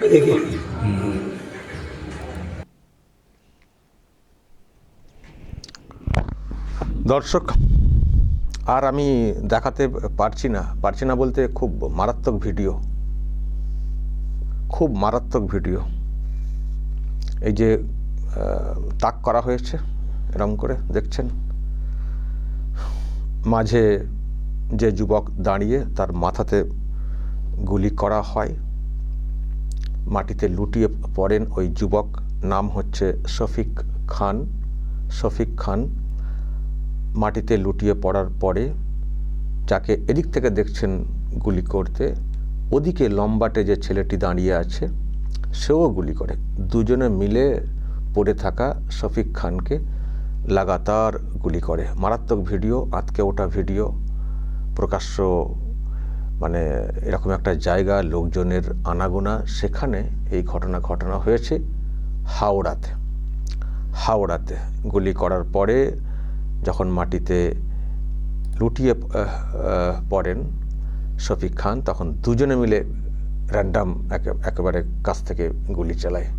देखिए দর্শক, আর আমি দেখাতে পারছি না বলতে খুব মারাত্মক ভিডিও। এই যে তাক করা হয়েছে এরকম করে দেখছেন, মাঝে যে যুবক দাঁড়িয়ে তার মাথাতে গুলি করা হয়, মাটিতে লুটিয়ে পড়েন ওই যুবক, নাম হচ্ছে শফিক খান। মাটিতে লুটিয়ে পড়ার পরে যাকে এদিক থেকে দেখছেন গুলি করতে, ওদিকে লম্বাটে যে ছেলেটি দাঁড়িয়ে আছে সেও গুলি করে। দুজনে মিলে পড়ে থাকা শফিক খানকে লাগাতার গুলি করে। মারাত্মক ভিডিও, আঁতকে ওঠা ভিডিও, প্রকাশ্য মানে এরকম একটা জায়গা, লোকজনের আনাগোনা, সেখানে এই ঘটনা হয়েছে হাওড়াতে। গুলি করার পরে যখন মাটিতে লুটিয়ে পড়েন শফিক খান, তখন দুজনে মিলে র্যান্ডাম একেবারে কাছ থেকে গুলি চালায়।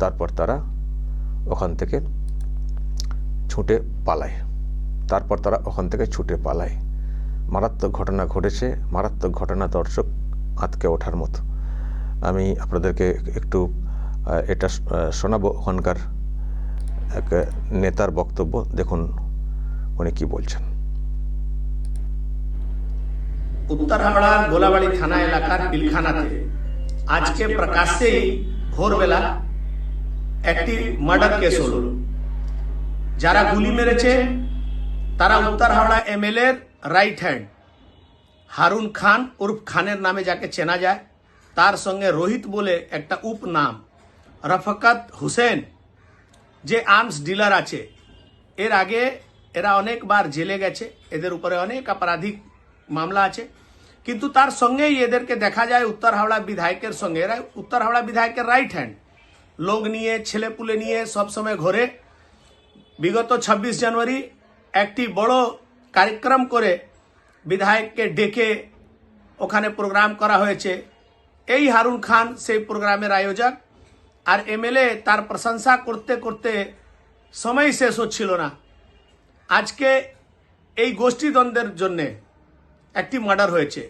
তারপর তারা ওখান থেকে ছুটে পালায়। মারাত্মক ঘটনা ঘটেছে, মারাত্মক ঘটনা দর্শক, আঁতকে ওঠার মতো। আমি আপনাদেরকে একটু এটা শোনাবো, ওখানকার এক নেতার বক্তব্য। দেখুন উনি কি বলছেন। উত্তর হাওড়ার গোলাবাড়ি থানা এলাকার পিলখানাতে আজকে প্রকাশ্যেই ভোরবেলা একটি মার্ডার কেস হলো। যারা গুলি মেরেছে তারা উত্তর হাওড়া এমএলএ এর রাইট হ্যান্ড হারুন খান উর্ফ খানের নামে যাকে চেনা যায়, তার সঙ্গে রোহিত বলে একটা উপনাম, রফাকত হোসেন যে আর্মস ডিলার আছে। এর আগে এরা অনেকবার জেলে গেছে, এদের উপরে অনেক আপরাধিক মামলা আছে, কিন্তু তার সঙ্গেই এদেরকে দেখা যায় উত্তর হাওড়া বিধায়কের সঙ্গে। এরা উত্তর হাওড়া বিধায়কের রাইট হ্যান্ড, লোক নিয়ে ছেলেপুলে নিয়ে সবসময় ঘোরে। বিগত 26 জানুয়ারি একটি বড় কার্যক্রম করে বিধায়ককে ডেকে ওখানে প্রোগ্রাম করা হয়েছে। এই হারুন খান সেই প্রোগ্রামের আয়োজক, আর এমএলএ তার প্রশংসা করতে করতে সময় শেষ হচ্ছিল না। আজকে এই গোষ্ঠীদ্বন্দ্বের জন্যে একটি মার্ডার হয়েছে,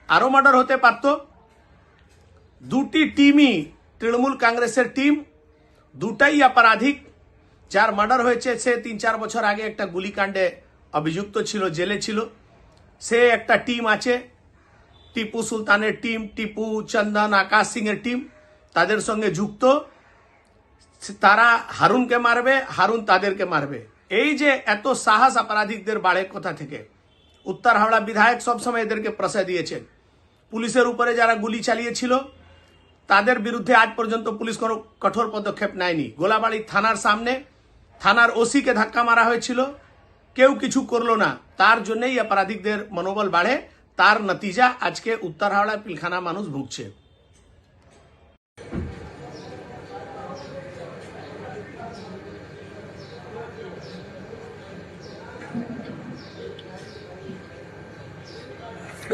আরও মার্ডার হতে পারত। দুটি টিমই তৃণমূল কংগ্রেসের টিম, দুটাই অপরাধিক। যার মার্ডার হয়েছে সে 3-4 বছর আগে একটা গুলিকাণ্ডে অভিযুক্ত ছিল, জেলে ছিল। সে একটা টিম আছে, টিপু সুলতানের টিম, টিপু, চন্দন, আকাশ সিং এর টিম, তাদের সঙ্গে যুক্ত। তারা হারুনকে মারবে, হারুন তাদেরকে মারবে। এই যে এত সাহস অপরাধীদের বাড়ে কোথা থেকে? উত্তর হাওড়া বিধায়ক সবসময় এদেরকে প্রশ্রয় দিয়েছেন। পুলিশের উপরে যারা গুলি চালিয়েছিল তাদের বিরুদ্ধে আজ পর্যন্ত পুলিশ কোনো কঠোর পদক্ষেপ নেয়নি। গোলাবাড়ি থানার সামনে থানার ওসিকে ধাক্কা মারা হয়েছিল, কেউ কিছু করলো না। তার জন্যই অপরাধীদের মনোবল বাড়ে, তার নতিজা আজকে উত্তর হাওড়া পিলখানা মানুষ ভুগছে।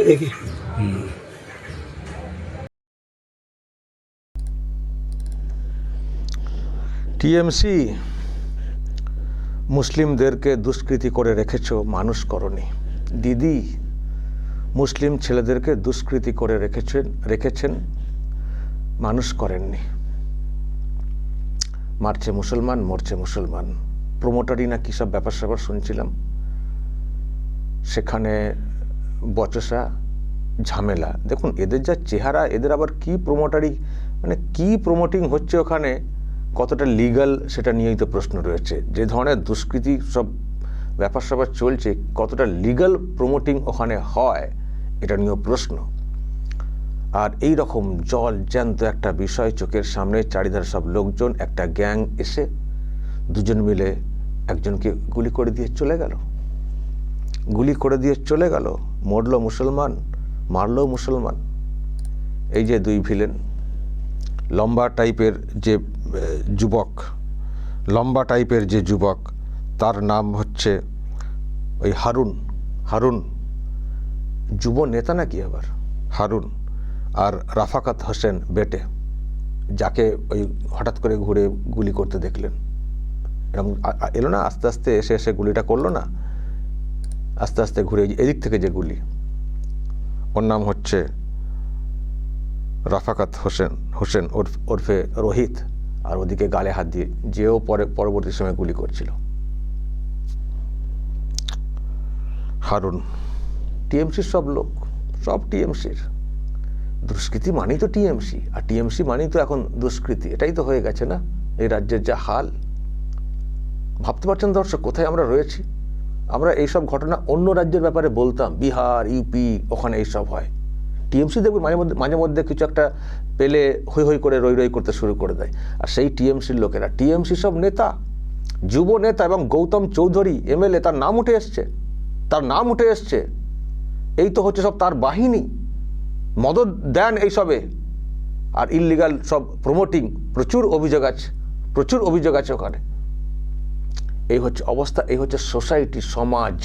देखिए টিএমসি মুসলিমদেরকে দুষ্কৃতি করে রেখেছো, মানুষ করনি। দিদি মুসলিম ছেলেদেরকে দুষ্কৃতি করে রেখেছেন, মানুষ করেননি। মারছে মুসলমান, মরছে মুসলমান। প্রমোটারই না কী সব ব্যাপার স্যাপার শুনছিলাম, সেখানে বচসা, ঝামেলা। দেখুন এদের যা চেহারা, এদের আবার কি প্রমোটারি, মানে কি প্রমোটিং হচ্ছে ওখানে, কতটা লিগাল সেটা নিয়েই তো প্রশ্ন রয়েছে। যে ধরনের দুষ্কৃতি সব ব্যাপার স্যাপার চলছে, কতটা লিগাল প্রমোটিং ওখানে হয় এটা নিয়েও প্রশ্ন। আর এই রকম জল জ্যান্ত একটা বিষয় চোখের সামনে, চারিধারে সব লোকজন, একটা গ্যাং এসে দুজন মিলে একজনকে গুলি করে দিয়ে চলে গেল। মরল মুসলমান, মারল মুসলমান। এই যে দুই ভিলেন, লম্বা টাইপের যে যুবক, তার নাম হচ্ছে ওই হারুন, যুব নেতা নাকি আবার হারুন, আর রাফাকাত হোসেন বেটে। যাকে ওই হঠাৎ করে ঘুরে গুলি করতে দেখলেন, এরকম এলো না, আস্তে আস্তে এসে এসে গুলিটা করলো না, আস্তে আস্তে ঘুরে এদিক থেকে যে গুলি, ওর নাম হচ্ছে রাফাকাত হোসেন ওরফে রোহিত, আর ওদিকে গালে হাত দিয়ে যেও পরবর্তী সময় গুলি করছিল হারুন। টিএমসির সব লোক, সব টিএমসির। দুষ্কৃতি মানেই তো টিএমসি, আর টিএমসি মানেই তো এখন দুষ্কৃতি। এটাই তো হয়ে গেছে না এই রাজ্যের যা হাল। ভাবতে পারছেন দর্শক কোথায় আমরা রয়েছি? আমরা এইসব ঘটনা অন্য রাজ্যের ব্যাপারে বলতাম, বিহার, ইউপি, ওখানে এইসব হয়। টিএমসি দেখবে মাঝে মধ্যে কিছু একটা পেলে হৈ হৈ করে রই রই করতে শুরু করে দেয়। আর সেই টিএমসির লোকেরা, টিএমসি সব নেতা, যুব নেতা, এবং গৌতম চৌধুরী এমএলএ, তার নাম উঠে এসছে। এই তো হচ্ছে সব তার বাহিনী, মদত দেন এইসবে, আর ইললিগাল সব প্রমোটিং, প্রচুর অভিযোগ আছে ওখানে। এই হচ্ছে অবস্থা, এই হচ্ছে সোসাইটি, সমাজ।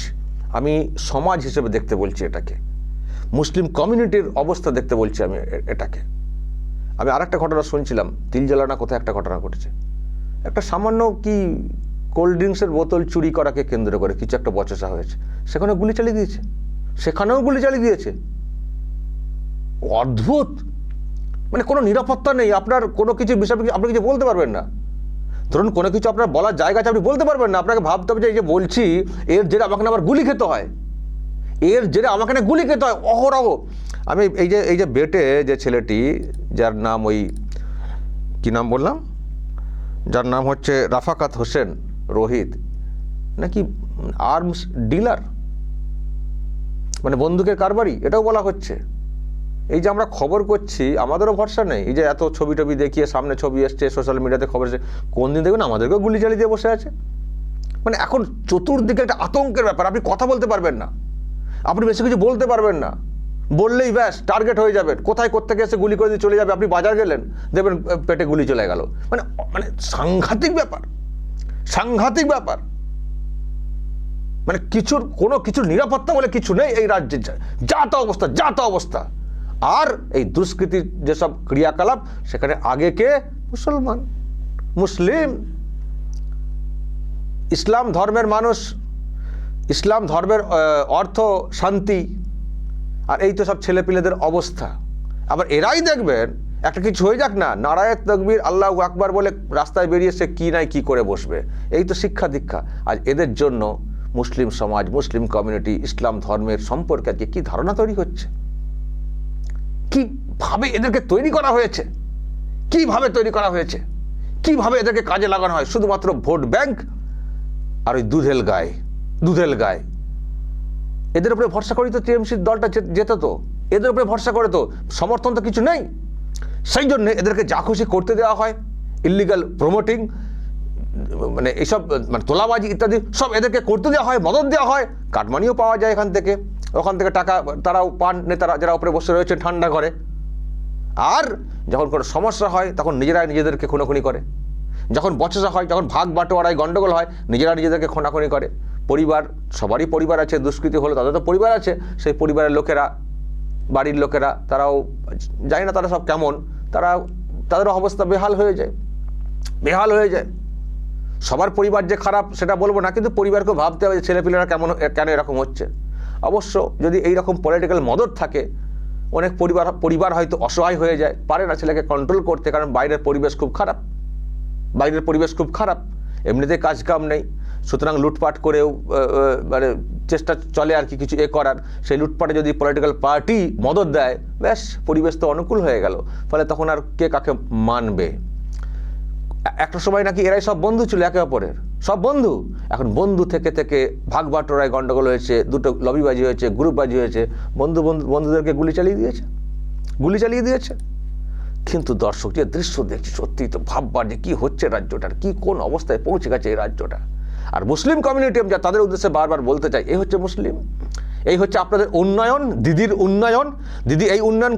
আমি সমাজ হিসেবে দেখতে বলছি এটাকে, মুসলিম কমিউনিটির অবস্থা দেখতে বলছি আমি এটাকে। আমি আর একটা ঘটনা শুনছিলাম, তিলজলানা কোথায় একটা ঘটনা ঘটেছে। একটা সামান্য কি কোল্ড ড্রিঙ্কসের বোতল চুরি করাকে কেন্দ্র করে কিছু একটা বচসা হয়েছে, সেখানেও গুলি চালিয়ে দিয়েছে। অদ্ভুত, মানে কোনো নিরাপত্তা নেই। আপনার কোনো কিছু বিষয় আপনি কিছু বলতে পারবেন না। ধরুন কোনো কিছু আপনার বলার জায়গা আছে, আপনি বলতে পারবেন না। আপনাকে ভাবতে হবে যে এই যে বলছি, এর জেরে আমাকে আবার গুলি খেতে হয়, অহরহ। আমি এই যে বেটে যে ছেলেটি, যার নাম ওই কি নাম বললাম, যার নাম হচ্ছে রাফাকাত হোসেন রোহিত, নাকি আর্মস ডিলার, মানে বন্দুকের কারবারি, এটাও বলা হচ্ছে। এই যে আমরা খবর করছি, আমাদেরও ভরসা নেই। এই যে এত ছবি দেখিয়ে, সামনে ছবি এসছে, সোশ্যাল মিডিয়াতে খবর এসছে, কোন দিন দেখবেন আমাদেরকেও গুলি চালিয়ে দিয়ে বসে আছে। মানে এখন চতুর্দিকে একটা আতঙ্কের ব্যাপার। আপনি কথা বলতে পারবেন না, আপনি বেশি কিছু বলতে পারবেন না, বললেই ব্যাস টার্গেট হয়ে যাবেন। কোথায় কোত্থেকে এসে গুলি করে দিয়ে চলে যাবে। আপনি বাজার গেলেন, দেখবেন পেটে গুলি চলে গেল। মানে সাংঘাতিক ব্যাপার। মানে কোনো কিছুর নিরাপত্তা বলে কিছু নেই এই রাজ্যে। যা তা অবস্থা। আর এই দুষ্কৃতির যেসব ক্রিয়াকলাপ, সেখানে আগে কে? মুসলিম, ইসলাম ধর্মের মানুষ, ইসলাম ধর্মের অর্থ শান্তি। আর এই তো সব ছেলেপিলেদের অবস্থা। আবার এরাই দেখবেন একটা কিছু হয়ে যাক না, নারায়ে তাকবীর, আল্লাহু আকবার বলে রাস্তায় বেরিয়ে সে কি করে বসবে। এই তো শিক্ষা দীক্ষা। আর এদের জন্য মুসলিম সমাজ, মুসলিম কমিউনিটি, ইসলাম ধর্মের সম্পর্কে আজকে কি ধারণা তৈরি হচ্ছে, কিভাবে এদেরকে তৈরি করা হয়েছে, কিভাবে এদেরকে কাজে লাগানো হয়। শুধুমাত্র ভোট ব্যাংক আর ওই দুধেল গায়ে। এদের উপরে ভরসা করি তো টিএমসির দলটা যেত, তো এদের উপরে ভরসা করে তো সমর্থন তো কিছু নেই। সেই জন্য এদেরকে যা খুশি করতে দেওয়া হয়, ইল্লিগাল প্রমোটিং, মানে এইসব, মানে তোলাবাজি ইত্যাদি সব এদেরকে করতে দেওয়া হয়, মদত দেওয়া হয়, কাটমানিও পাওয়া যায় ওখান থেকে টাকা তারাও পান, নেতারা যারা উপরে বসে রয়েছে ঠান্ডা করে। আর যখন কোনো সমস্যা হয়, তখন নিজেরাই নিজেদেরকে খুনোখুনি করে। যখন বচসা হয়, যখন ভাগ বাটোয়ারায় গন্ডগোল হয়, নিজেরা নিজেদেরকে খুনাখুনি করে। পরিবার, সবারই পরিবার আছে, দুষ্কৃতি হলো তাদের তো পরিবার আছে। সেই পরিবারের লোকেরা, বাড়ির লোকেরা, তারাও জানি না তারা সব কেমন, তাদের অবস্থা বেহাল হয়ে যায়। সবার পরিবার যে খারাপ সেটা বলবো না, কিন্তু পরিবারকে ভাবতে হবে যে ছেলেপিলেরা কেন এরকম হচ্ছে। অবশ্য যদি এইরকম পলিটিক্যাল মদত থাকে, অনেক পরিবার হয়তো অসহায় হয়ে যায়, পারে না ছেলেকে কন্ট্রোল করতে, কারণ বাইরের পরিবেশ খুব খারাপ, এমনিতে কাজ কাম নেই। সুতরাং লুটপাট করেও মানে চেষ্টা চলে আর কি কিছু করার। সেই লুটপাটে যদি পলিটিক্যাল পার্টি মদত দেয়, ব্যাস পরিবেশ তো অনুকূল হয়ে গেল। ফলে তখন আর কে কাকে মানবে। একটা সময় নাকি এরাই সব বন্ধু ছিল, একে অপরের সব বন্ধু। এখন বন্ধু থেকে ভাগ বাটোয়ারায় গন্ডগোল হয়েছে, দুটো লবিবাজি হয়েছে, গ্রুপবাজি হয়েছে, বন্ধুদেরকে গুলি চালিয়ে দিয়েছে। কিন্তু দর্শক যে দৃশ্য দেখছি, সত্যিই তো ভাববার যে কি হচ্ছে রাজ্যটার, কোন অবস্থায় পৌঁছে গেছে এই রাজ্যটা। আর মুসলিম কমিউনিটি, আমি তাদের উদ্দেশ্যে বারবার বলতে চাই, এই হচ্ছে মুসলিম, এই হচ্ছে আপনাদের উন্নয়ন, দিদির উন্নয়ন। দিদি এই উন্নয়ন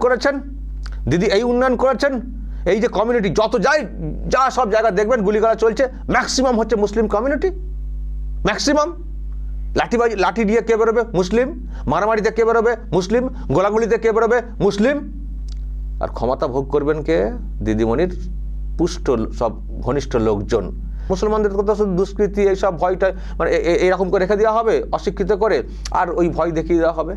করেছেন। এই যে কমিউনিটি যত যা সব জায়গা দেখবেন গুলিগালা চলছে, ম্যাক্সিমাম হচ্ছে মুসলিম কমিউনিটি। ম্যাক্সিমাম লাঠি দিয়ে কে বেরোবে? মুসলিম। মারামারিতে কে বেরোবে? মুসলিম। গোলাগুলিতে কে বেরোবে? মুসলিম। আর ক্ষমতা ভোগ করবেন কে? দিদিমণির পুষ্ট সব ঘনিষ্ঠ লোকজন। মুসলমানদের কথা শুধু দুষ্কৃতি এইসব ভয়টা মানে এরকম করে রেখে দেওয়া হবে অশিক্ষিত করে, আর ওই ভয় দেখিয়ে দেওয়া হবে,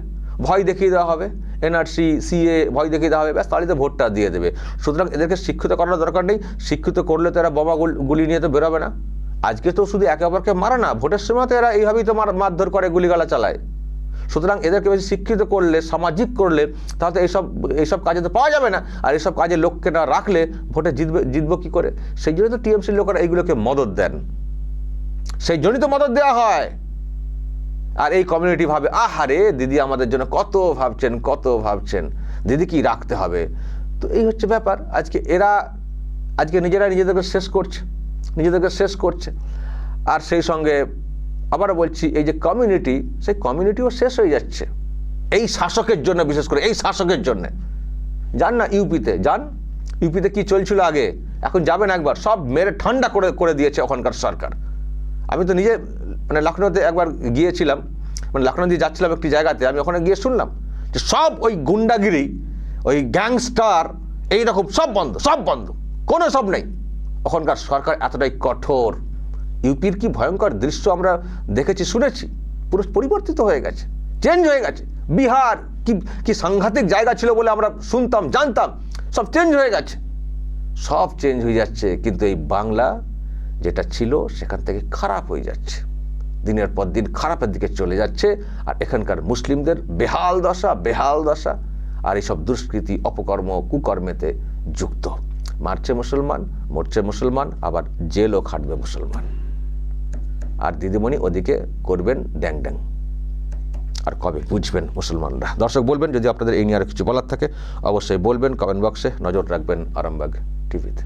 ভয় দেখিয়ে দেওয়া হবে, এনআরসি সিএ ভয় দেখিয়ে দেওয়া হবে, ব্যাস তাহলে তো ভোটটা দিয়ে দেবে। সুতরাং এদেরকে শিক্ষিত করার দরকার নেই। শিক্ষিত করলে তো এরা বোমা গুলি নিয়ে তো বেরোবে না। আজকে তো শুধু একে অপরকে মারা না, ভোটের সময় তো এরা এইভাবেই তো মারধর করে, গুলিগালা চালায়। সুতরাং এদেরকে বেশি শিক্ষিত করলে, সামাজিক করলে, তাহলে এইসব কাজে তো পাওয়া যাবে না। আর এইসব কাজে লোককে না রাখলে ভোটে জিতবো কি করে? সেই জন্যই তো টিএমসির লোকেরা এইগুলোকে মদত দেন, সেই জন্যই তো মদত দেওয়া হয়। আর এই কমিউনিটি ভাবে আহারে দিদি আমাদের জন্য কত ভাবছেন, দিদি কি রাখতে হবে। তো এই হচ্ছে ব্যাপার। আজকে নিজেরা নিজেদেরকে শেষ করছে। আর সেই সঙ্গে আবারও বলছি, এই যে কমিউনিটি, সেই কমিউনিটিও শেষ হয়ে যাচ্ছে এই শাসকের জন্য, বিশেষ করে এই শাসকের জন্য। যান না ইউপিতে কি চলছিল আগে, এখন যাবেন একবার, সব মেরে ঠান্ডা করে দিয়েছে ওখানকার সরকার। আমি তো নিজে মানে লখনৌতে একবার গিয়েছিলাম, মানে লখনৌ দিয়ে যাচ্ছিলাম একটি জায়গাতে, আমি ওখানে গিয়ে শুনলাম যে সব ওই গুন্ডাগিরি, ওই গ্যাংস্টার, এইরকম সব বন্ধ, কোনো সব নেই। ওখানকার সরকার এতটাই কঠোর। ইউপির কি ভয়ঙ্কর দৃশ্য আমরা দেখেছি, শুনেছি, পুরো পরিবর্তিত হয়ে গেছে, চেঞ্জ হয়ে গেছে। বিহার কি সাংঘাতিক জায়গা ছিল বলে আমরা শুনতাম, জানতাম, সব চেঞ্জ হয়ে গেছে, সব চেঞ্জ হয়ে যাচ্ছে। কিন্তু এই বাংলা যেটা ছিল সেখান থেকে খারাপ হয়ে যাচ্ছে, দিনের পর দিন খারাপের দিকে চলে যাচ্ছে। আর এখানকার মুসলিমদের বেহাল দশা, আর এইসব দুষ্কৃতি, অপকর্ম, কুকর্মেতে যুক্ত। মরছে মুসলমান, আবার জেলও খাটবে মুসলমান। আর দিদিমণি ওদিকে করবেন ড্যাং। আর কবে বুঝবেন মুসলমানরা? দর্শক বলবেন, যদি আপনাদের এই নিয়ে আর কিছু বলার থাকে অবশ্যই বলবেন কমেন্ট বক্সে। নজর রাখবেন আরামবাগ টিভিতে।